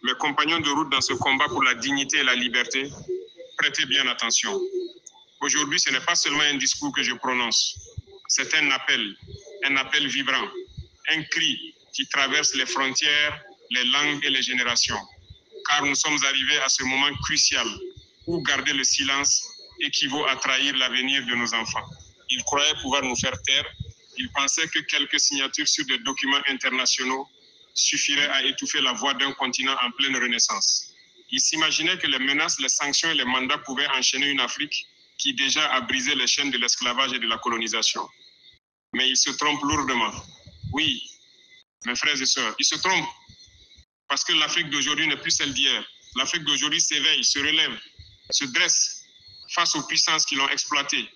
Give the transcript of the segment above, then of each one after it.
mes compagnons de route dans ce combat pour la dignité et la liberté, prêtez bien attention. Aujourd'hui, ce n'est pas seulement un discours que je prononce, c'est un appel vibrant, un cri qui traverse les frontières, les langues et les générations. Car nous sommes arrivés à ce moment crucial où garder le silence équivaut à trahir l'avenir de nos enfants. Ils croyaient pouvoir nous faire taire. Ils pensaient que quelques signatures sur des documents internationaux suffiraient à étouffer la voix d'un continent en pleine renaissance. Ils s'imaginaient que les menaces, les sanctions et les mandats pouvaient enchaîner une Afrique qui déjà a brisé les chaînes de l'esclavage et de la colonisation. Mais ils se trompent lourdement. Oui, mes frères et sœurs, ils se trompent. Parce que l'Afrique d'aujourd'hui n'est plus celle d'hier. L'Afrique d'aujourd'hui s'éveille, se relève, se dresse face aux puissances qui l'ont exploitée.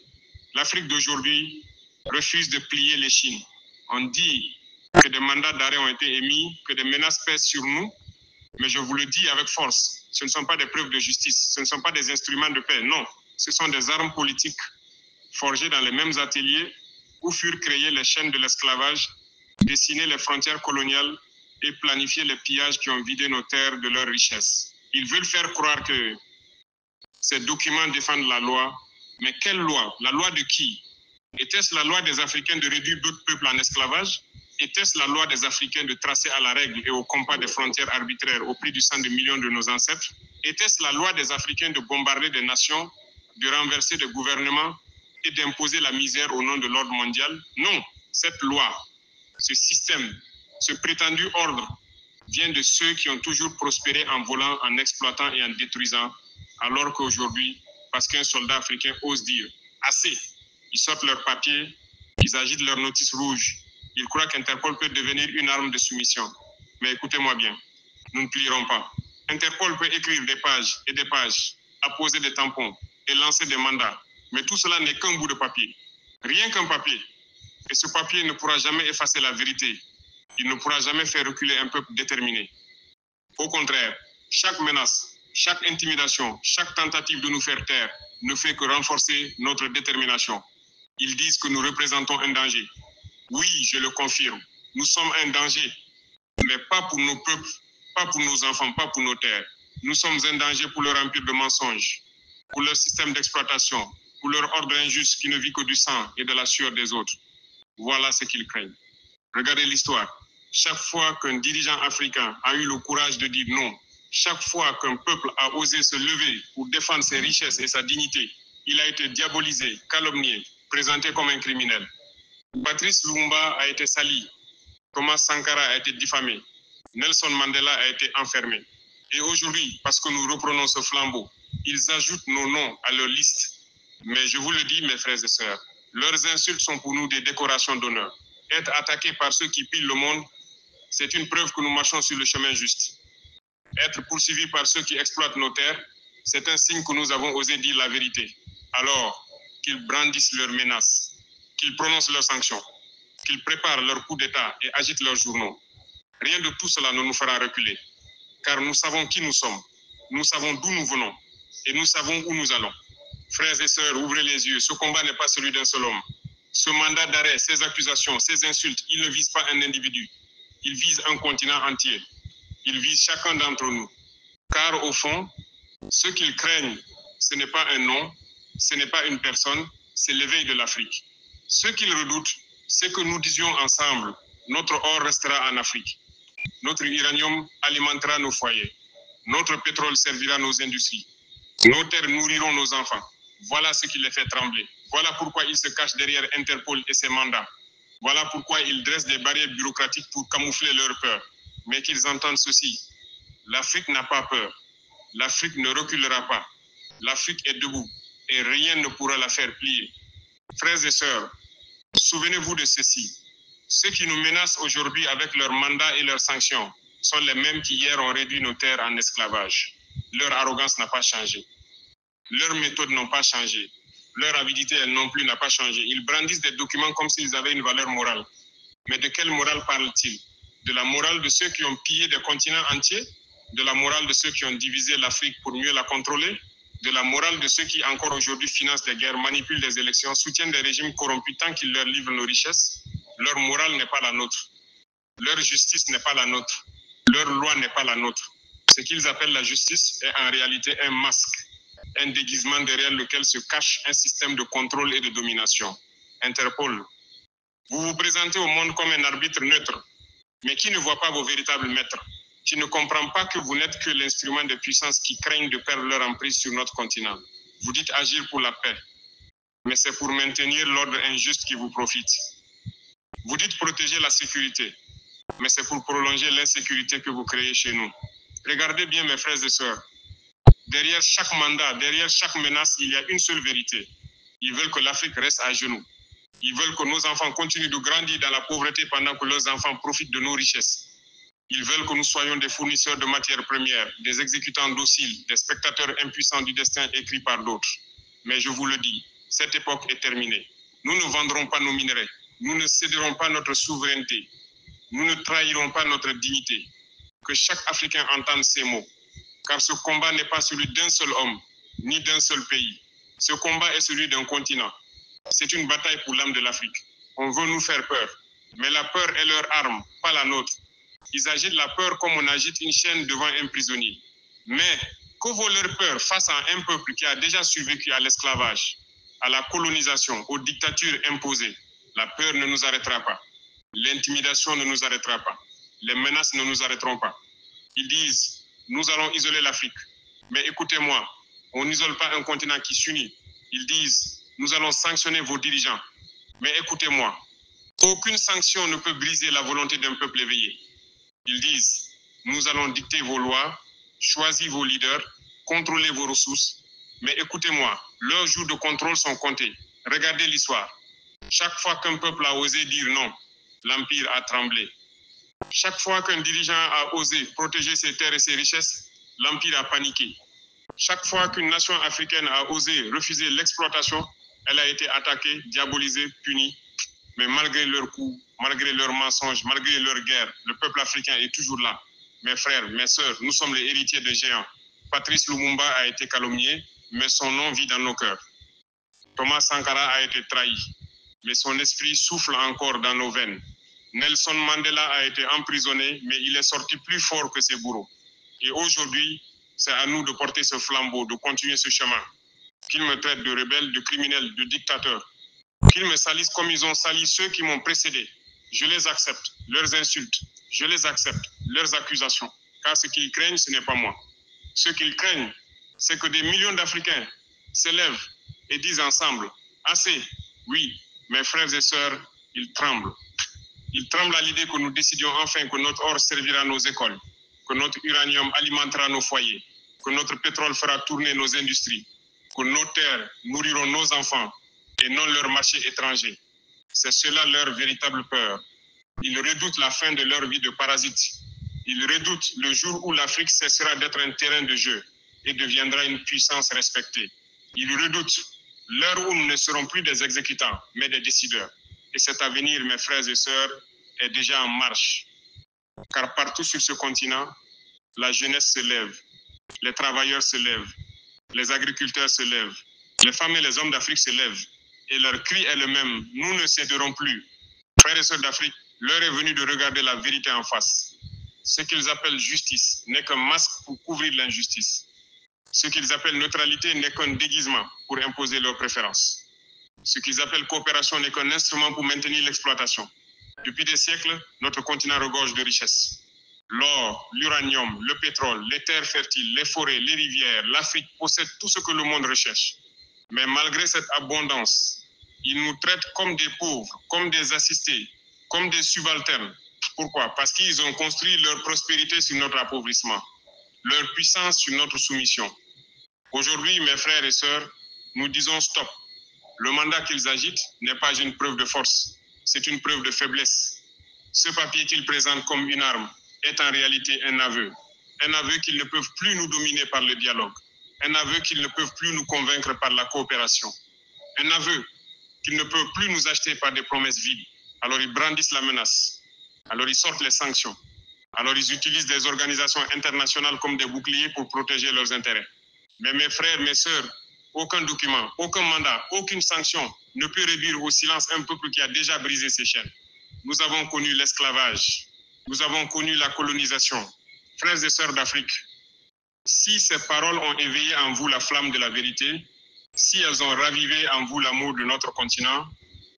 L'Afrique d'aujourd'hui refuse de plier l'échine. On dit que des mandats d'arrêt ont été émis, que des menaces pèsent sur nous, mais je vous le dis avec force, ce ne sont pas des preuves de justice, ce ne sont pas des instruments de paix, non. Ce sont des armes politiques forgées dans les mêmes ateliers où furent créées les chaînes de l'esclavage, dessinées les frontières coloniales et planifier les pillages qui ont vidé nos terres de leurs richesses. Ils veulent faire croire que ces documents défendent la loi, mais quelle loi? La loi de qui? Était-ce la loi des Africains de réduire d'autres peuples en esclavage? Était-ce la loi des Africains de tracer à la règle et au compas des frontières arbitraires au prix du sang de millions de nos ancêtres? Était-ce la loi des Africains de bombarder des nations, de renverser des gouvernements et d'imposer la misère au nom de l'ordre mondial? Non, cette loi, ce système, ce prétendu ordre vient de ceux qui ont toujours prospéré en volant, en exploitant et en détruisant, alors qu'aujourd'hui, parce qu'un soldat africain ose dire « assez », ils sortent leurs papiers, ils agitent leurs notices rouges. Ils croient qu'Interpol peut devenir une arme de soumission. Mais écoutez-moi bien, nous ne plierons pas. Interpol peut écrire des pages et des pages, apposer des tampons et lancer des mandats. Mais tout cela n'est qu'un bout de papier. Rien qu'un papier. Et ce papier ne pourra jamais effacer la vérité. Il ne pourra jamais faire reculer un peuple déterminé. Au contraire, chaque menace, chaque intimidation, chaque tentative de nous faire taire ne fait que renforcer notre détermination. Ils disent que nous représentons un danger. Oui, je le confirme, nous sommes un danger, mais pas pour nos peuples, pas pour nos enfants, pas pour nos terres. Nous sommes un danger pour leur empire de mensonges, pour leur système d'exploitation, pour leur ordre injuste qui ne vit que du sang et de la sueur des autres. Voilà ce qu'ils craignent. Regardez l'histoire. Chaque fois qu'un dirigeant africain a eu le courage de dire non, chaque fois qu'un peuple a osé se lever pour défendre ses richesses et sa dignité, il a été diabolisé, calomnié, présenté comme un criminel. Patrice Lumumba a été sali, Thomas Sankara a été diffamé, Nelson Mandela a été enfermé. Et aujourd'hui, parce que nous reprenons ce flambeau, ils ajoutent nos noms à leur liste. Mais je vous le dis, mes frères et sœurs, leurs insultes sont pour nous des décorations d'honneur. Être attaqué par ceux qui pillent le monde, c'est une preuve que nous marchons sur le chemin juste. Être poursuivi par ceux qui exploitent nos terres, c'est un signe que nous avons osé dire la vérité. Alors qu'ils brandissent leurs menaces, qu'ils prononcent leurs sanctions, qu'ils préparent leur coup d'État et agitent leurs journaux. Rien de tout cela ne nous fera reculer, car nous savons qui nous sommes, nous savons d'où nous venons et nous savons où nous allons. Frères et sœurs, ouvrez les yeux, ce combat n'est pas celui d'un seul homme. Ce mandat d'arrêt, ces accusations, ces insultes, ils ne visent pas un individu, ils visent un continent entier. Ils visent chacun d'entre nous. Car au fond, ce qu'ils craignent, ce n'est pas un nom, ce n'est pas une personne, c'est l'éveil de l'Afrique. Ce qu'ils redoutent, c'est que nous disions ensemble, notre or restera en Afrique. Notre uranium alimentera nos foyers. Notre pétrole servira nos industries. Nos terres nourriront nos enfants. Voilà ce qui les fait trembler. Voilà pourquoi ils se cachent derrière Interpol et ses mandats. Voilà pourquoi ils dressent des barrières bureaucratiques pour camoufler leur peur. Mais qu'ils entendent ceci. L'Afrique n'a pas peur. L'Afrique ne reculera pas. L'Afrique est debout et rien ne pourra la faire plier. Frères et sœurs, souvenez-vous de ceci. Ceux qui nous menacent aujourd'hui avec leurs mandats et leurs sanctions sont les mêmes qui hier ont réduit nos terres en esclavage. Leur arrogance n'a pas changé. Leurs méthodes n'ont pas changé. Leur avidité, elle non plus, n'a pas changé. Ils brandissent des documents comme s'ils avaient une valeur morale. Mais de quelle morale parlent-ils? De la morale de ceux qui ont pillé des continents entiers? De la morale de ceux qui ont divisé l'Afrique pour mieux la contrôler? De la morale de ceux qui encore aujourd'hui financent des guerres, manipulent des élections, soutiennent des régimes corrompus tant qu'ils leur livrent nos richesses? Leur morale n'est pas la nôtre. Leur justice n'est pas la nôtre. Leur loi n'est pas la nôtre. Ce qu'ils appellent la justice est en réalité un masque, un déguisement derrière lequel se cache un système de contrôle et de domination. Interpol. Vous vous présentez au monde comme un arbitre neutre, mais qui ne voit pas vos véritables maîtres, qui ne comprend pas que vous n'êtes que l'instrument des puissances qui craignent de perdre leur emprise sur notre continent. Vous dites agir pour la paix, mais c'est pour maintenir l'ordre injuste qui vous profite. Vous dites protéger la sécurité, mais c'est pour prolonger l'insécurité que vous créez chez nous. Regardez bien mes frères et sœurs. Derrière chaque mandat, derrière chaque menace, il y a une seule vérité. Ils veulent que l'Afrique reste à genoux. Ils veulent que nos enfants continuent de grandir dans la pauvreté pendant que leurs enfants profitent de nos richesses. Ils veulent que nous soyons des fournisseurs de matières premières, des exécutants dociles, des spectateurs impuissants du destin écrit par d'autres. Mais je vous le dis, cette époque est terminée. Nous ne vendrons pas nos minerais. Nous ne céderons pas notre souveraineté. Nous ne trahirons pas notre dignité. Que chaque Africain entende ces mots. Car ce combat n'est pas celui d'un seul homme, ni d'un seul pays. Ce combat est celui d'un continent. C'est une bataille pour l'âme de l'Afrique. On veut nous faire peur. Mais la peur est leur arme, pas la nôtre. Ils agitent la peur comme on agite une chaîne devant un prisonnier. Mais que vaut leur peur face à un peuple qui a déjà survécu à l'esclavage, à la colonisation, aux dictatures imposées? La peur ne nous arrêtera pas. L'intimidation ne nous arrêtera pas. Les menaces ne nous arrêteront pas. Ils disent, nous allons isoler l'Afrique. Mais écoutez-moi, on n'isole pas un continent qui s'unit. Ils disent, nous allons sanctionner vos dirigeants. Mais écoutez-moi, aucune sanction ne peut briser la volonté d'un peuple éveillé. Ils disent, nous allons dicter vos lois, choisir vos leaders, contrôler vos ressources. Mais écoutez-moi, leurs jours de contrôle sont comptés. Regardez l'histoire. Chaque fois qu'un peuple a osé dire non, l'Empire a tremblé. Chaque fois qu'un dirigeant a osé protéger ses terres et ses richesses, l'Empire a paniqué. Chaque fois qu'une nation africaine a osé refuser l'exploitation, elle a été attaquée, diabolisée, punie. Mais malgré leurs coups, malgré leurs mensonges, malgré leur guerre, le peuple africain est toujours là. Mes frères, mes sœurs, nous sommes les héritiers de géants. Patrice Lumumba a été calomnié, mais son nom vit dans nos cœurs. Thomas Sankara a été trahi, mais son esprit souffle encore dans nos veines. Nelson Mandela a été emprisonné, mais il est sorti plus fort que ses bourreaux. Et aujourd'hui, c'est à nous de porter ce flambeau, de continuer ce chemin. Qu'ils me traitent de rebelle, de criminel, de dictateur. Qu'ils me salissent comme ils ont sali ceux qui m'ont précédé. Je les accepte, leurs insultes. Je les accepte, leurs accusations. Car ce qu'ils craignent, ce n'est pas moi. Ce qu'ils craignent, c'est que des millions d'Africains s'élèvent et disent ensemble, assez, oui, mes frères et sœurs, ils tremblent. Ils tremblent à l'idée que nous décidions enfin que notre or servira nos écoles, que notre uranium alimentera nos foyers, que notre pétrole fera tourner nos industries, que nos terres nourriront nos enfants et non leur marché étranger. C'est cela leur véritable peur. Ils redoutent la fin de leur vie de parasites. Ils redoutent le jour où l'Afrique cessera d'être un terrain de jeu et deviendra une puissance respectée. Ils redoutent l'heure où nous ne serons plus des exécutants, mais des décideurs. Et cet avenir, mes frères et sœurs, est déjà en marche. Car partout sur ce continent, la jeunesse se lève, les travailleurs se lèvent, les agriculteurs se lèvent, les femmes et les hommes d'Afrique se lèvent. Et leur cri est le même, nous ne céderons plus. Frères et sœurs d'Afrique, l'heure est venue de regarder la vérité en face. Ce qu'ils appellent justice n'est qu'un masque pour couvrir l'injustice. Ce qu'ils appellent neutralité n'est qu'un déguisement pour imposer leurs préférences. Ce qu'ils appellent coopération n'est qu'un instrument pour maintenir l'exploitation. Depuis des siècles, notre continent regorge de richesses. L'or, l'uranium, le pétrole, les terres fertiles, les forêts, les rivières, l'Afrique possède tout ce que le monde recherche. Mais malgré cette abondance, ils nous traitent comme des pauvres, comme des assistés, comme des subalternes. Pourquoi? Parce qu'ils ont construit leur prospérité sur notre appauvrissement, leur puissance sur notre soumission. Aujourd'hui, mes frères et sœurs, nous disons stop. Le mandat qu'ils agitent n'est pas une preuve de force, c'est une preuve de faiblesse. Ce papier qu'ils présentent comme une arme est en réalité un aveu qu'ils ne peuvent plus nous dominer par le dialogue, un aveu qu'ils ne peuvent plus nous convaincre par la coopération, un aveu qu'ils ne peuvent plus nous acheter par des promesses vides. Alors ils brandissent la menace, alors ils sortent les sanctions, alors ils utilisent des organisations internationales comme des boucliers pour protéger leurs intérêts. Mais mes frères, mes sœurs, aucun document, aucun mandat, aucune sanction ne peut réduire au silence un peuple qui a déjà brisé ses chaînes. Nous avons connu l'esclavage, nous avons connu la colonisation. Frères et sœurs d'Afrique, Si ces paroles ont éveillé en vous la flamme de la vérité, si elles ont ravivé en vous l'amour de notre continent,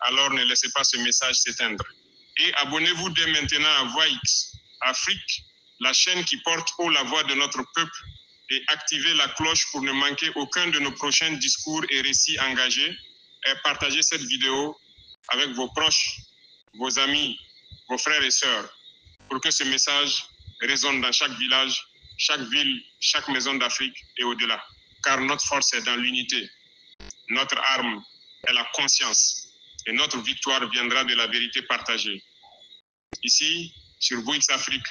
alors ne laissez pas ce message s'éteindre. Et abonnez-vous dès maintenant à Voix X Afrique, la chaîne qui porte haut la voix de notre peuple, et activez la cloche pour ne manquer aucun de nos prochains discours et récits engagés, et partagez cette vidéo avec vos proches, vos amis, vos frères et sœurs, pour que ce message résonne dans chaque village, chaque ville, chaque maison d'Afrique et au-delà. Car notre force est dans l'unité. Notre arme est la conscience. Et notre victoire viendra de la vérité partagée. Ici, sur Voix Afrique,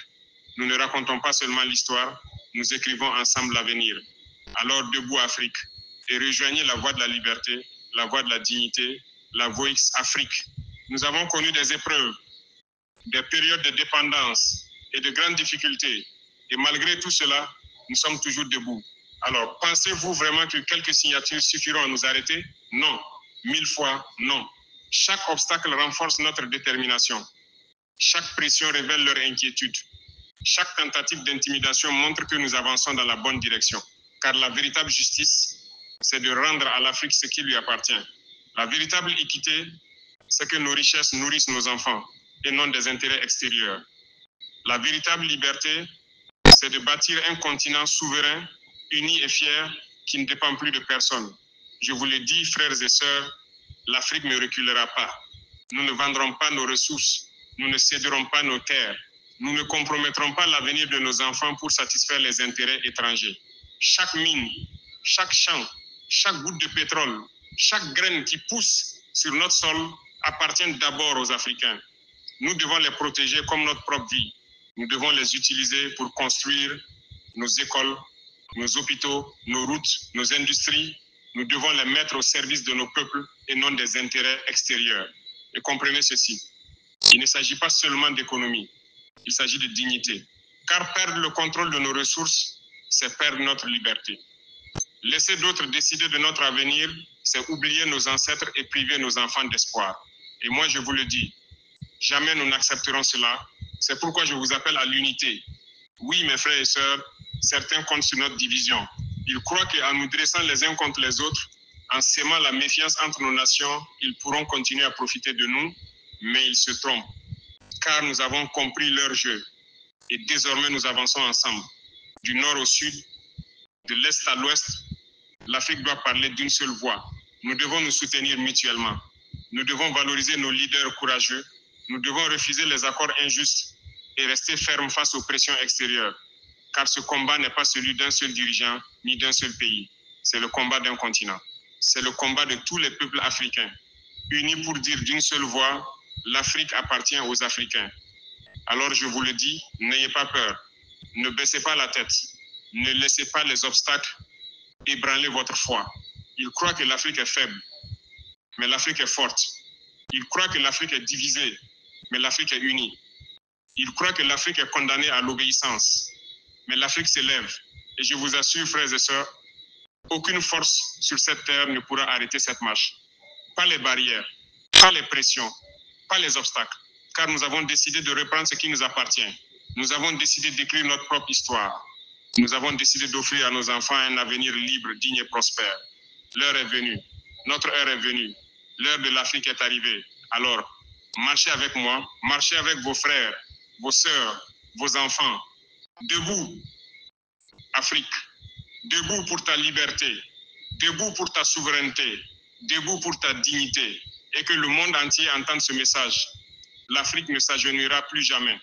nous ne racontons pas seulement l'histoire, nous écrivons ensemble l'avenir. Alors debout Afrique, et rejoignez la voie de la liberté, la voie de la dignité, la Voix Afrique. Nous avons connu des épreuves, des périodes de dépendance et de grandes difficultés. Et malgré tout cela, nous sommes toujours debout. Alors, pensez-vous vraiment que quelques signatures suffiront à nous arrêter? Non. 1000 fois non. Chaque obstacle renforce notre détermination. Chaque pression révèle leur inquiétude. Chaque tentative d'intimidation montre que nous avançons dans la bonne direction. Car la véritable justice, c'est de rendre à l'Afrique ce qui lui appartient. La véritable équité, c'est que nos richesses nourrissent nos enfants et non des intérêts extérieurs. La véritable liberté, c'est de bâtir un continent souverain, uni et fier, qui ne dépend plus de personne. Je vous le dis, frères et sœurs, l'Afrique ne reculera pas. Nous ne vendrons pas nos ressources, nous ne céderons pas nos terres, nous ne compromettrons pas l'avenir de nos enfants pour satisfaire les intérêts étrangers. Chaque mine, chaque champ, chaque goutte de pétrole, chaque graine qui pousse sur notre sol appartient d'abord aux Africains. Nous devons les protéger comme notre propre vie. Nous devons les utiliser pour construire nos écoles, nos hôpitaux, nos routes, nos industries. Nous devons les mettre au service de nos peuples et non des intérêts extérieurs. Et comprenez ceci, il ne s'agit pas seulement d'économie, il s'agit de dignité. Car perdre le contrôle de nos ressources, c'est perdre notre liberté. Laisser d'autres décider de notre avenir, c'est oublier nos ancêtres et priver nos enfants d'espoir. Et moi, je vous le dis, jamais nous n'accepterons cela. C'est pourquoi je vous appelle à l'unité. Oui, mes frères et sœurs, certains comptent sur notre division. Ils croient qu'en nous dressant les uns contre les autres, en sémant la méfiance entre nos nations, ils pourront continuer à profiter de nous, mais ils se trompent. Car nous avons compris leur jeu. Et désormais, nous avançons ensemble. Du nord au sud, de l'est à l'ouest, l'Afrique doit parler d'une seule voix. Nous devons nous soutenir mutuellement. Nous devons valoriser nos leaders courageux. Nous devons refuser les accords injustes et rester fermes face aux pressions extérieures. Car ce combat n'est pas celui d'un seul dirigeant ni d'un seul pays. C'est le combat d'un continent. C'est le combat de tous les peuples africains. Unis pour dire d'une seule voix, l'Afrique appartient aux Africains. Alors je vous le dis, n'ayez pas peur. Ne baissez pas la tête. Ne laissez pas les obstacles ébranler votre foi. Ils croient que l'Afrique est faible, mais l'Afrique est forte. Ils croient que l'Afrique est divisée, mais l'Afrique est unie. Ils croient que l'Afrique est condamnée à l'obéissance, mais l'Afrique s'élève. Et je vous assure, frères et sœurs, aucune force sur cette terre ne pourra arrêter cette marche. Pas les barrières, pas les pressions, pas les obstacles, car nous avons décidé de reprendre ce qui nous appartient. Nous avons décidé d'écrire notre propre histoire. Nous avons décidé d'offrir à nos enfants un avenir libre, digne et prospère. L'heure est venue. Notre heure est venue. L'heure de l'Afrique est arrivée. Alors, marchez avec moi, marchez avec vos frères, vos sœurs, vos enfants. Debout, Afrique. Debout pour ta liberté. Debout pour ta souveraineté. Debout pour ta dignité. Et que le monde entier entende ce message. L'Afrique ne s'agenouillera plus jamais.